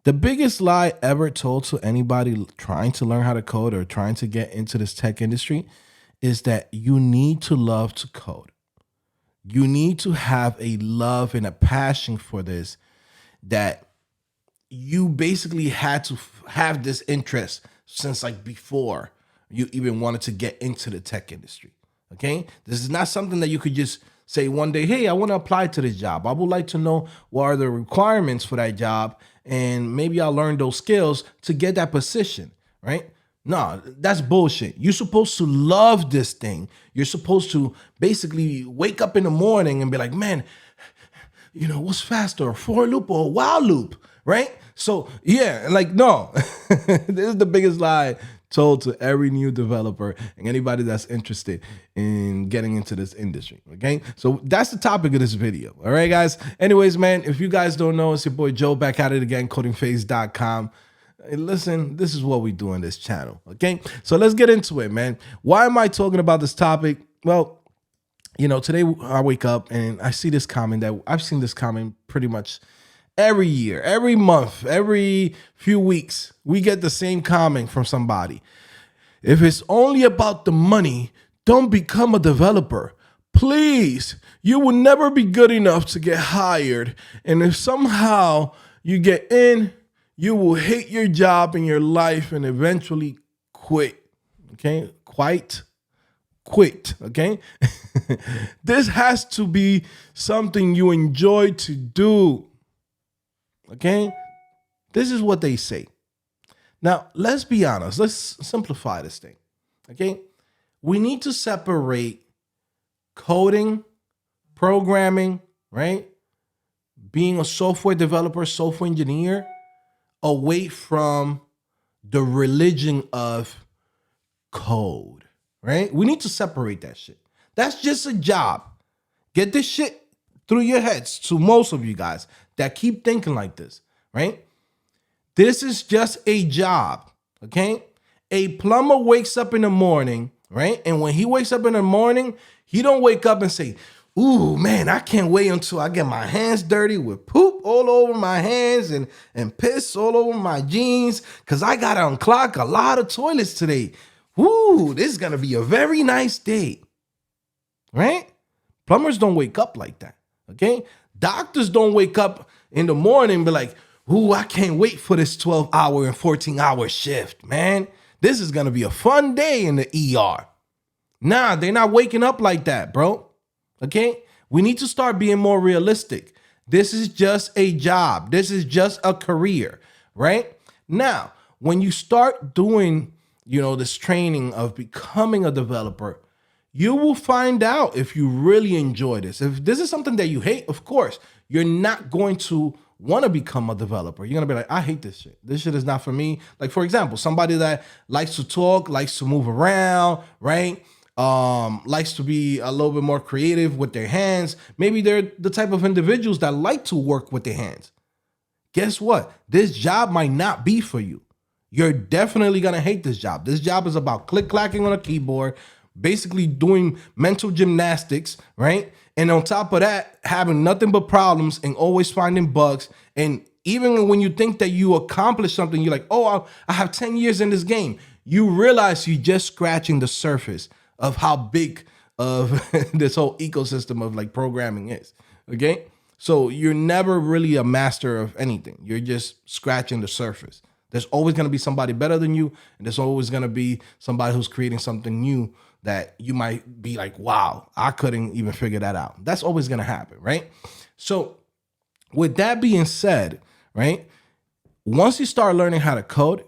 The biggest lie ever told to anybody trying to learn how to code or trying to get into this tech industry is that you need to love to code. You need to have a love and a passion for this, that you basically had to have this interest since like before you even wanted to get into the tech industry. Okay. This is not something that you could just say one day, hey, I want to apply to this job. I would like to know what are the requirements for that job. And maybe I'll learn those skills to get that position, right? No, that's bullshit. You're supposed to love this thing. You're supposed to basically wake up in the morning and be like, man, what's faster, a for loop or a while loop, right? So yeah, like, no, this is the biggest lie told to every new developer and anybody that's interested in getting into this industry. Okay, so that's the topic of this video. All right, guys. Anyways, man, if you guys don't know, it's your boy Joe back at it again, CodingPhase.com. Hey, listen, this is what we do on this channel. Okay, so let's get into it, man. Why am I talking about this topic? Well, today I wake up and I see this comment that I've seen this comment pretty much every year, every month, every few weeks. We get the same comment from somebody. If it's only about the money, don't become a developer. Please, you will never be good enough to get hired. And if somehow you get in, you will hate your job and your life and eventually quit. Okay, quite quit. Okay, this has to be something you enjoy to do. Okay, this is what they say. Now, let's be honest. Let's simplify this thing. Okay, we need to separate coding, programming, right? Being a software developer, software engineer, away from the religion of code, right? We need to separate that shit. That's just a job. Get this shit through your heads to most of you guys that keep thinking like this, right? This is just a job, okay? A plumber wakes up in the morning, right? And when he wakes up in the morning, he don't wake up and say, ooh, man, I can't wait until I get my hands dirty with poop all over my hands and piss all over my jeans because I got to unclog a lot of toilets today. Ooh, this is going to be a very nice day, right? Plumbers don't wake up like that, okay? Doctors don't wake up in the morning and be like, ooh, I can't wait for this 12-hour and 14-hour shift, man. This is going to be a fun day in the ER. Nah, they're not waking up like that, bro. Okay? We need to start being more realistic. This is just a job. This is just a career, right? Now, when you start doing, this training of becoming a developer, you will find out if you really enjoy this. If this is something that you hate, of course, you're not going to want to become a developer. You're going to be like, I hate this shit. This shit is not for me. Like, for example, somebody that likes to talk, likes to move around, right? Likes to be a little bit more creative with their hands. Maybe they're the type of individuals that like to work with their hands. Guess what? This job might not be for you. You're definitely going to hate this job. This job is about click-clacking on a keyboard, basically doing mental gymnastics, right? And on top of that, having nothing but problems and always finding bugs. And even when you think that you accomplished something, you're like, oh, I have 10 years in this game. You realize you're just scratching the surface of how big of this whole ecosystem of like programming is, okay? So you're never really a master of anything. You're just scratching the surface. There's always going to be somebody better than you, and there's always going to be somebody who's creating something new that you might be like, wow, I couldn't even figure that out. That's always going to happen, right? So with that being said, right, once you start learning how to code,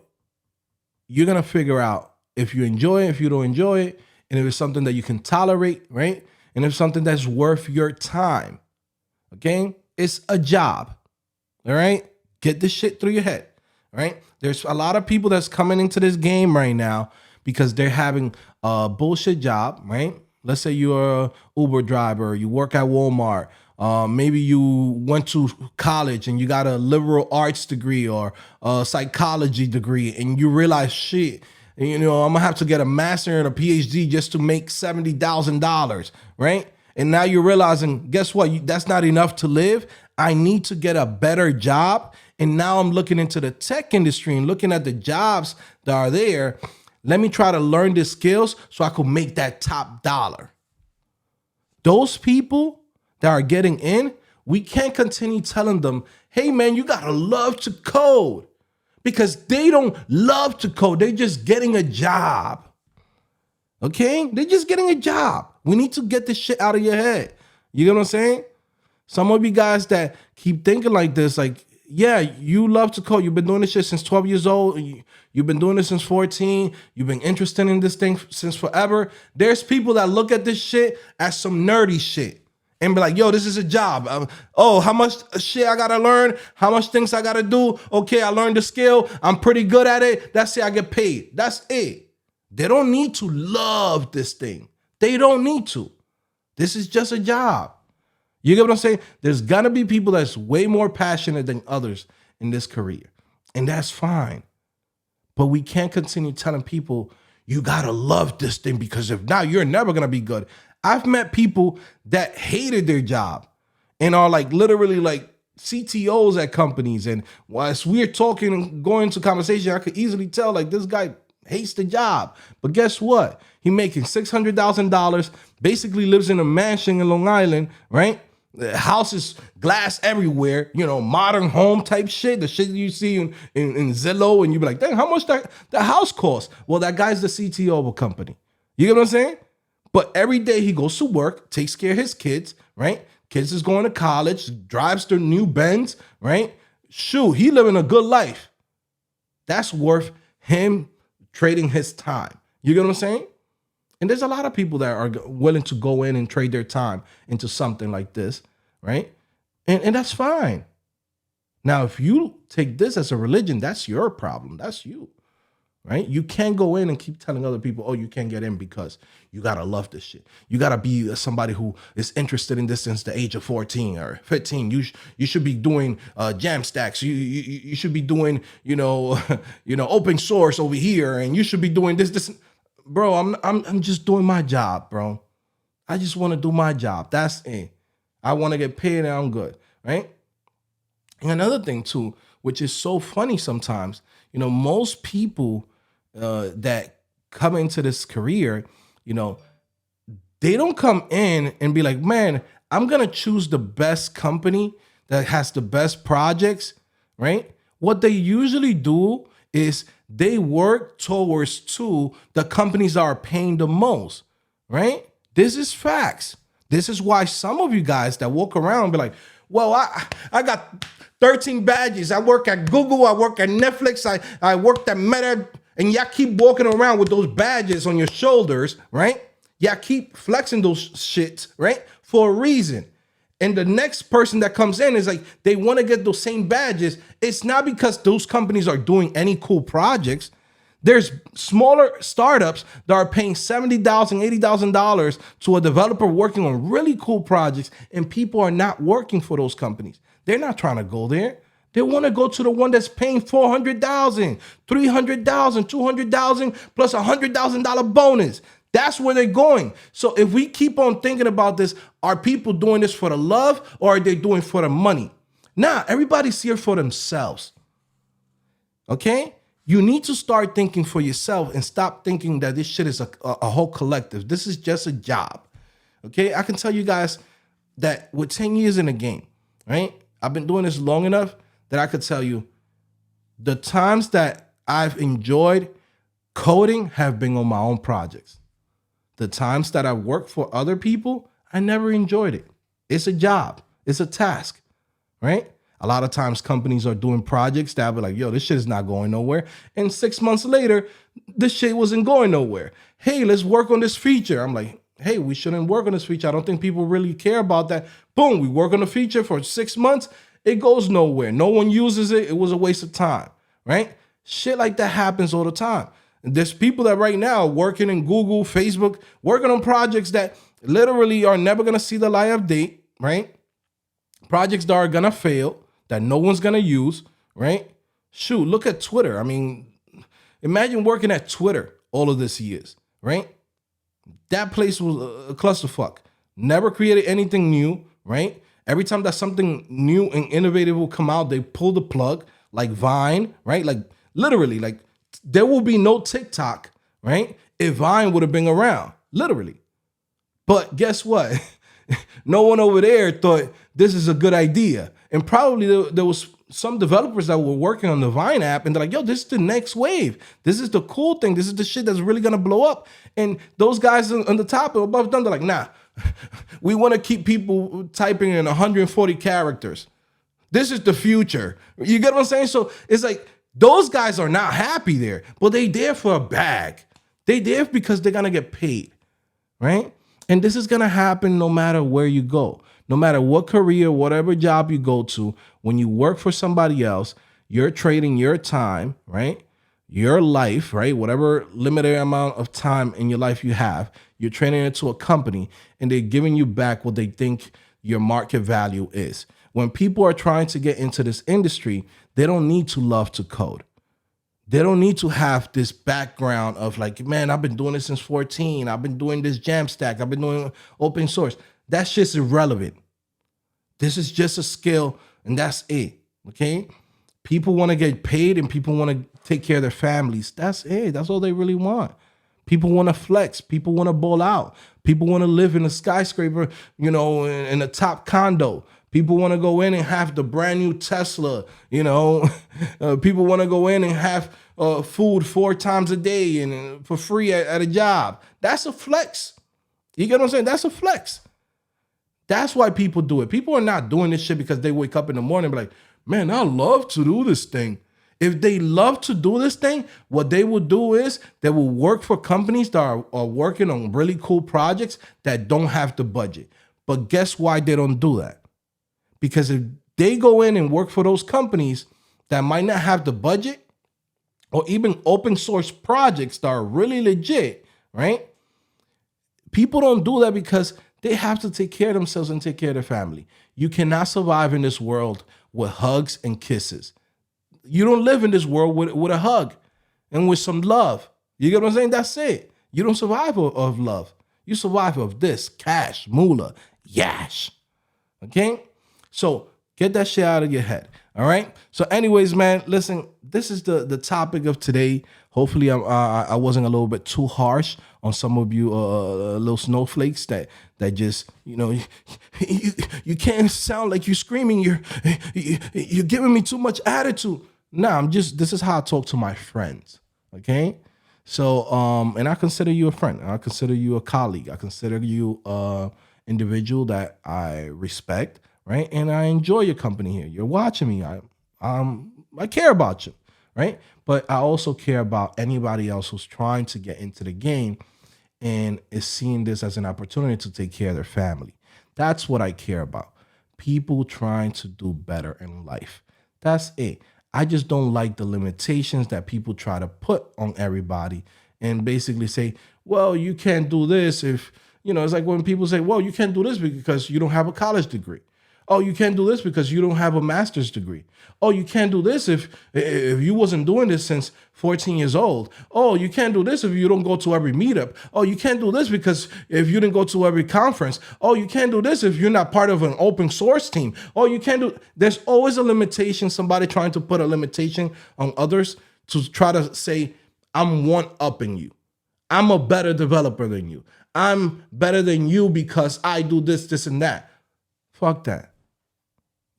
you're going to figure out if you enjoy it, if you don't enjoy it, and if it's something that you can tolerate, right? And if it's something that's worth your time, okay? It's a job, all right? Get this shit through your head, all right? There's a lot of people that's coming into this game right now because they're having a bullshit job, right? Let's say you're an Uber driver, you work at Walmart, maybe you went to college and you got a liberal arts degree or a psychology degree, and you realize, shit, I'm gonna have to get a master and a PhD just to make $70,000, right? And now you're realizing, guess what? That's not enough to live. I need to get a better job. And now I'm looking into the tech industry and looking at the jobs that are there. Let me try to learn the skills so I could make that top dollar. Those people that are getting in, we can't continue telling them, hey man, you gotta love to code, because they don't love to code. They're just getting a job. Okay? They're just getting a job. We need to get this shit out of your head. You know what I'm saying? Some of you guys that keep thinking like this, like, yeah, you love to code. You've been doing this shit since 12 years old. You've been doing this since 14. You've been interested in this thing since forever. There's people that look at this shit as some nerdy shit and be like, yo, this is a job. Oh, how much shit I gotta learn? How much things I gotta do? Okay, I learned the skill. I'm pretty good at it. That's it, I get paid. That's it. They don't need to love this thing. They don't need to. This is just a job. You get what I'm saying? There's gonna be people that's way more passionate than others in this career. And that's fine. But we can't continue telling people, you gotta love this thing, because if not, you're never gonna be good. I've met people that hated their job and are like literally like CTOs at companies. And whilst we're talking and going into conversation, I could easily tell like this guy hates the job. But guess what? He making $600,000, basically lives in a mansion in Long Island, right? The house is glass everywhere, you know, modern home type shit, the shit you see in Zillow, and you be like, dang, how much that house costs? Well, that guy's the CTO of a company. You get what I'm saying? But every day he goes to work, takes care of his kids, right? Kids is going to college, drives the new Benz, right? Shoot, he living a good life. That's worth him trading his time. You get what I'm saying? And there's a lot of people that are willing to go in and trade their time into something like this, right? And that's fine. Now, if you take this as a religion, that's your problem. That's you, right? You can't go in and keep telling other people, oh, you can't get in because you got to love this shit. You got to be somebody who is interested in this since the age of 14 or 15. You should be doing Jamstacks. You should be doing, open source over here. And you should be doing this. Bro, I'm just doing my job, bro. I just want to do my job. That's it. I want to get paid and I'm good, right? And another thing too, which is so funny sometimes, most people that come into this career, they don't come in and be like, man, I'm going to choose the best company that has the best projects, right? What they usually do is they work towards the companies that are paying the most, right? This is facts. This is why some of you guys that walk around and be like, well, I got 13 badges. I work at Google. I work at Netflix. I worked at Meta. And y'all keep walking around with those badges on your shoulders, right? Y'all keep flexing those shits, right? For a reason. And the next person that comes in is like, they want to get those same badges. It's not because those companies are doing any cool projects. There's smaller startups that are paying $70,000, $80,000 to a developer working on really cool projects, and people are not working for those companies. They're not trying to go there. They want to go to the one that's paying $400,000, $300,000, $200,000 plus $100,000 bonus. That's where they're going. So if we keep on thinking about this, are people doing this for the love or are they doing it for the money? Nah, everybody's here for themselves. Okay? You need to start thinking for yourself and stop thinking that this shit is a whole collective. This is just a job. Okay? I can tell you guys that with 10 years in the game, right? I've been doing this long enough that I could tell you the times that I've enjoyed coding have been on my own projects. The times that I worked for other people, I never enjoyed it. It's a job. It's a task, right? A lot of times companies are doing projects that be like, yo, this shit is not going nowhere. And 6 months later, this shit wasn't going nowhere. Hey, let's work on this feature. I'm like, hey, we shouldn't work on this feature. I don't think people really care about that. Boom, we work on the feature for 6 months. It goes nowhere. No one uses it. It was a waste of time, right? Shit like that happens all the time. There's people that right now are working in Google, Facebook, working on projects that literally are never going to see the light of day, right? Projects that are going to fail, that no one's going to use, right? Shoot, look at Twitter. I mean, imagine working at Twitter all of this years, right? That place was a clusterfuck. never created anything new, right? Every time that something new and innovative will come out, they pull the plug, like Vine, right? Like literally, like there will be no TikTok, right? If Vine would have been around, literally. But guess what? No one over there thought this is a good idea. And probably there was some developers that were working on the Vine app and they're like, yo, this is the next wave. This is the cool thing. This is the shit that's really gonna blow up. And those guys on the top or above them, they're like, nah, we want to keep people typing in 140 characters. This is the future. You get what I'm saying? So it's like those guys are not happy there, but they there for a bag. They there because they're gonna get paid, right? And this is gonna happen no matter where you go, no matter what career, whatever job you go to. When you work for somebody else, you're trading your time, right? Your life, right? Whatever limited amount of time in your life you have, you're trading it to a company and they're giving you back what they think your market value is. When people are trying to get into this industry, they don't need to love to code. They don't need to have this background of like, man, I've been doing this since 14. I've been doing this Jamstack. I've been doing open source. That shit's irrelevant. This is just a skill and that's it, okay? People want to get paid and people want to take care of their families. That's it. That's all they really want. People want to flex. People want to ball out. People want to live in a skyscraper, you know, in a top condo. People want to go in and have the brand new Tesla, you know. People want to go in and have food 4 times a day and for free at a job. That's a flex. You get what I'm saying? That's a flex. That's why people do it. People are not doing this shit because they wake up in the morning and be like, man, I love to do this thing. If they love to do this thing, what they will do is they will work for companies that are working on really cool projects that don't have the budget. But guess why they don't do that? Because if they go in and work for those companies that might not have the budget or even open source projects that are really legit, right? People don't do that because they have to take care of themselves and take care of their family. You cannot survive in this world with hugs and kisses. You don't live in this world with a hug and with some love. You get what I'm saying? That's it. You don't survive of love. You survive of this, cash, moolah, yash. Okay? So get that shit out of your head. All right? So anyways, man, listen, this is the topic of today. Hopefully I wasn't a little bit too harsh on some of you little snowflakes that just, you know, you can't sound like you're screaming. You're giving me too much attitude. Nah, this is how I talk to my friends. Okay? So, and I consider you a friend. I consider you a colleague. I consider you a individual that I respect, right? And I enjoy your company here. You're watching me. I care about you, right? But I also care about anybody else who's trying to get into the game and is seeing this as an opportunity to take care of their family. That's what I care about. People trying to do better in life. That's it. I just don't like the limitations that people try to put on everybody and basically say, well, you can't do this if, you know, it's like when people say, well, you can't do this because you don't have a college degree. Oh, you can't do this because you don't have a master's degree. Oh, you can't do this if you wasn't doing this since 14 years old. Oh, you can't do this if you don't go to every meetup. Oh, you can't do this because if you didn't go to every conference. Oh, you can't do this if you're not part of an open source team. Oh, you can't do. There's always a limitation, somebody trying to put a limitation on others to try to say, I'm one-upping you. I'm a better developer than you. I'm better than you because I do this, this, and that. Fuck that.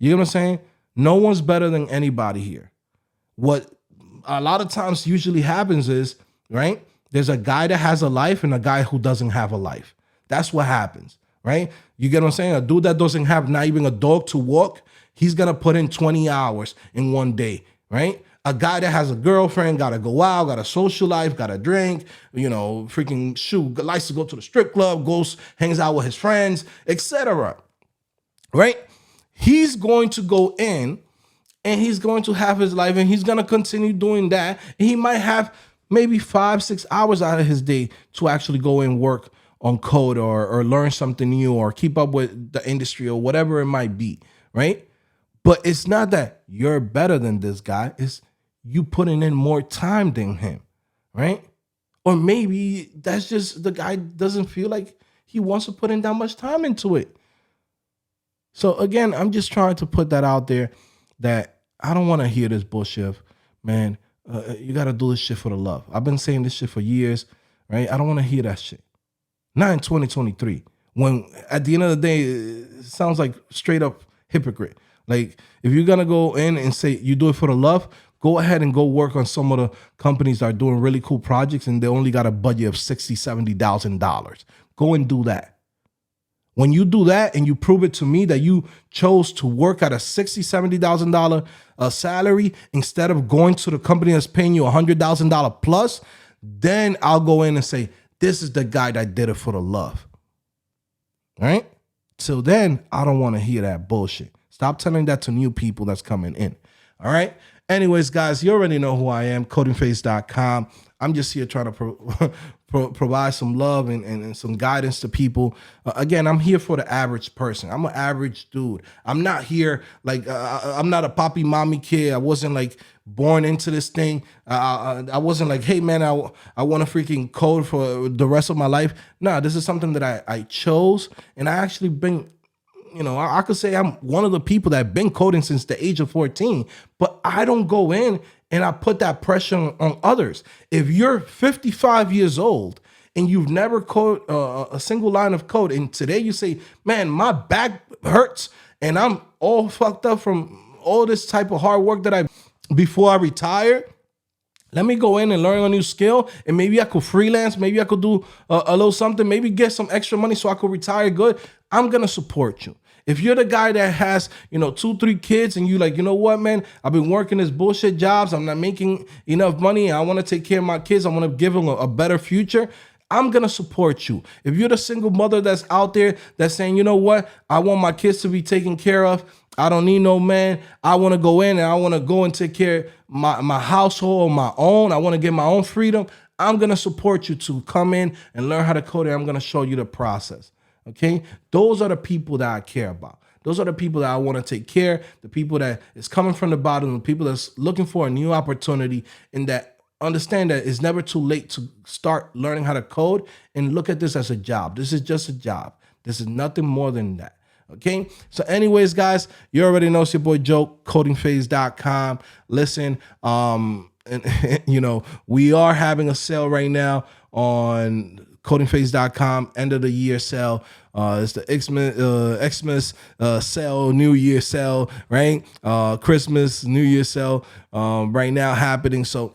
You know what I'm saying? No one's better than anybody here. What a lot of times usually happens is, right? There's a guy that has a life and a guy who doesn't have a life. That's what happens, right? You get what I'm saying? A dude that doesn't have not even a dog to walk, he's going to put in 20 hours in one day, right? A guy that has a girlfriend, got to go out, got a social life, got to drink, you know, freaking likes to go to the strip club, hangs out with his friends, etc. Right? He's going to go in and he's going to have his life and he's going to continue doing that. And he might have maybe 5-6 hours out of his day to actually go and work on code or learn something new or keep up with the industry or whatever it might be, right? But it's not that you're better than this guy. It's you putting in more time than him, right? Or maybe that's just the guy doesn't feel like he wants to put in that much time into it. So again, I'm just trying to put that out there that I don't want to hear this bullshit, man. You got to do this shit for the love. I've been saying this shit for years, right? I don't want to hear that shit. Not in 2023, when at the end of the day, it sounds like straight up hypocrite. Like, if you're going to go in and say you do it for the love, go ahead and go work on some of the companies that are doing really cool projects and they only got a budget of $60,000, $70,000. Go and do that. When you do that and you prove it to me that you chose to work at a $60,000, $70,000 salary instead of going to the company that's paying you $100,000 plus, then I'll go in and say, this is the guy that did it for the love. All right? Till then, I don't want to hear that bullshit. Stop telling that to new people that's coming in. All right? Anyways, guys, you already know who I am, CodingPhase.com. I'm just here trying to provide some love and some guidance to people. Again, I'm here for the average person. I'm an average dude. I'm not here like I'm not a poppy mommy kid. I wasn't like born into this thing. I wasn't like, hey man, I want to freaking code for the rest of my life. No, this is something that I chose, and I actually been. I could say I'm one of the people that have been coding since the age of 14, but I don't go in and I put that pressure on others. If you're 55 years old and you've never coded a single line of code, and today you say, man, my back hurts and I'm all fucked up from all this type of hard work that before I retire, let me go in and learn a new skill, and maybe I could freelance. Maybe I could do a little something, maybe get some extra money so I could retire good. I'm going to support you. If you're the guy that has, 2-3 kids and you like, you know what, man, I've been working this bullshit jobs. I'm not making enough money. I want to take care of my kids. I want to give them a better future. I'm going to support you. If you're the single mother that's out there that's saying, you know what, I want my kids to be taken care of. I don't need no man. I want to go in and I want to go and take care of my household on my own. I want to get my own freedom. I'm going to support you to come in and learn how to code, and I'm going to show you the process. Okay? Those are the people that I care about. Those are the people that I want to take care, the people that is coming from the bottom, the people that's looking for a new opportunity, and that understand that it's never too late to start learning how to code and look at this as a job. This is just a job. This is nothing more than that. Okay. So anyways, guys, you already know it's your boy Joe, CodingPhase.com. Listen, we are having a sale right now on CodingPhase.com, end of the year sale. It's the Xmas sale, New Year sale, right? Christmas, New Year sale right now happening. So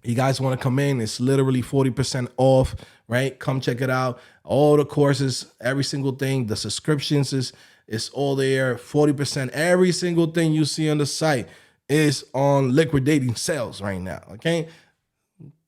you guys want to come in, it's literally 40% off, right? Come check it out. All the courses, every single thing, the subscriptions is all there, 40%. Every single thing you see on the site is on liquidating sales right now, okay?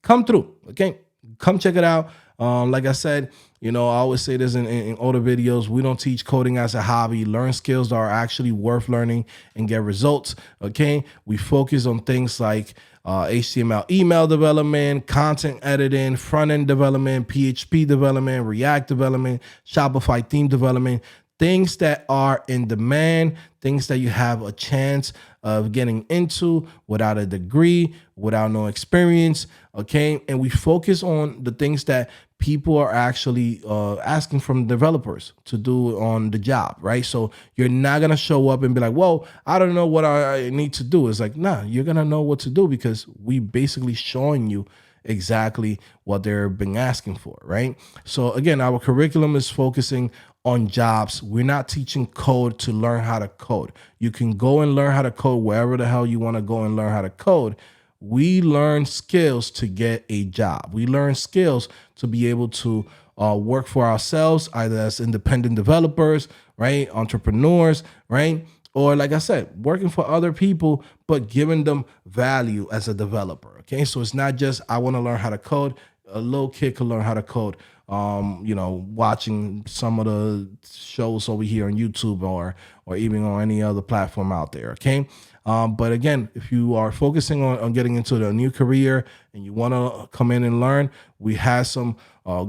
Come through, okay? Come check it out. Like I said, I always say this in older videos, we don't teach coding as a hobby. Learn skills that are actually worth learning and get results, okay? We focus on things like HTML email development, content editing, front-end development, PHP development, React development, Shopify theme development, things that are in demand, things that you have a chance of getting into without a degree, without no experience, okay? And we focus on the things that people are actually asking from developers to do on the job, right? So you're not going to show up and be like, well, I don't know what I need to do. It's like, nah, you're going to know what to do because we basically showing you exactly what they're being asking for, right? So again, our curriculum is focusing on jobs. We're not teaching code to learn how to code. You can go and learn how to code wherever the hell you want to go and learn how to code. We learn skills to get a job. We learn skills to be able to work for ourselves, either as independent developers, right? Entrepreneurs, right? Or like I said, working for other people, but giving them value as a developer, okay? So it's not just, I want to learn how to code. A little kid can learn how to code, watching some of the shows over here on YouTube or even on any other platform out there, okay? But again, if you are focusing on getting into a new career and you want to come in and learn, we have some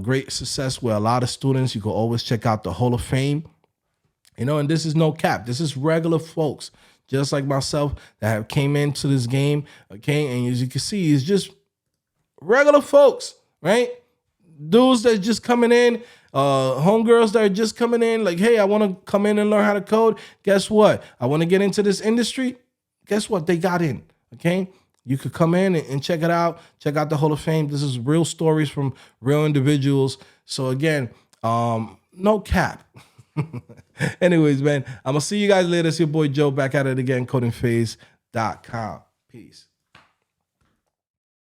great success with a lot of students. You can always check out the Hall of Fame, and this is no cap. This is regular folks, just like myself, that have came into this game, okay? And as you can see, it's just regular folks, right? Dudes that's just coming in, Homegirls that are just coming in, like, hey, I want to come in and learn how to code. Guess what? I want to get into this industry. Guess what? They got in. Okay. You could come in and check it out. Check out the Hall of Fame. This is real stories from real individuals. So again, no cap. Anyways, man, I'm gonna see you guys later. It's your boy Joe back at it again, codingphase.com. Peace.